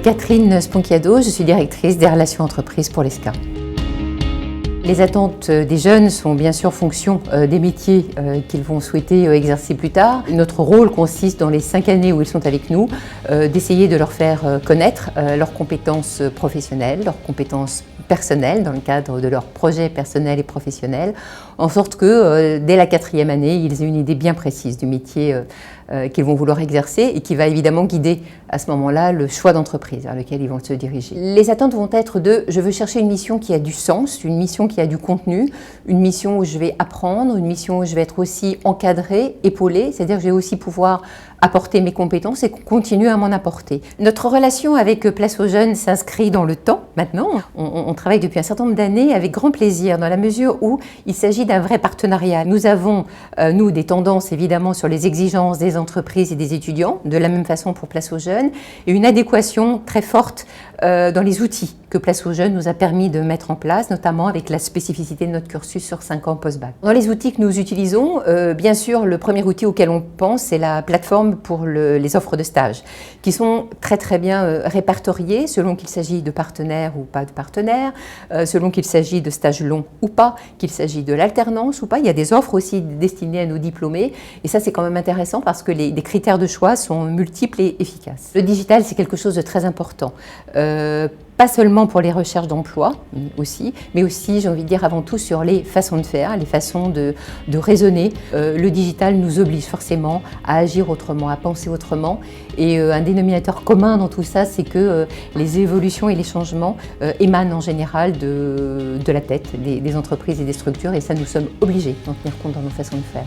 Catherine Sponchiado, je suis directrice des relations entreprises pour l'ESCA. Les attentes des jeunes sont bien sûr fonction des métiers qu'ils vont souhaiter exercer plus tard. Notre rôle consiste dans les 5 années où ils sont avec nous d'essayer de leur faire connaître leurs compétences professionnelles, leurs compétences personnelles dans le cadre de leurs projets personnels et professionnels, en sorte que dès la 4e année, ils aient une idée bien précise du métier qu'ils vont vouloir exercer et qui va évidemment guider à ce moment-là le choix d'entreprise vers lequel ils vont se diriger. Les attentes vont être de « je veux chercher une mission qui a du sens, une mission qui a du contenu, une mission où je vais apprendre, une mission où je vais être aussi encadrée, épaulée, c'est-à-dire que je vais aussi pouvoir apporter mes compétences et continuer à m'en apporter ». Notre relation avec Place aux Jeunes s'inscrit dans le temps maintenant. On travaille depuis un certain nombre d'années avec grand plaisir dans la mesure où il s'agit d'un vrai partenariat. Nous avons, nous, des tendances évidemment sur les exigences des entreprises et des étudiants, de la même façon pour Place aux Jeunes, et une adéquation très forte dans les outils que Place aux Jeunes nous a permis de mettre en place, notamment avec la spécificité de notre cursus sur 5 ans post-bac. Dans les outils que nous utilisons, bien sûr, le premier outil auquel on pense, c'est la plateforme pour les offres de stage, qui sont très bien répertoriées selon qu'il s'agit de partenaires ou pas de partenaires, selon qu'il s'agit de stages longs ou pas, qu'il s'agit de l'alternance ou pas. Il y a des offres aussi destinées à nos diplômés, et ça c'est quand même intéressant parce que les critères de choix sont multiples et efficaces. Le digital, c'est quelque chose de très important. Pas seulement pour les recherches d'emploi aussi, mais aussi, j'ai envie de dire, avant tout sur les façons de faire, les façons de raisonner. Le digital nous oblige forcément à agir autrement, à penser autrement. Et un dénominateur commun dans tout ça, c'est que les évolutions et les changements émanent en général de la tête des entreprises et des structures. Et ça, nous sommes obligés d'en tenir compte dans nos façons de faire.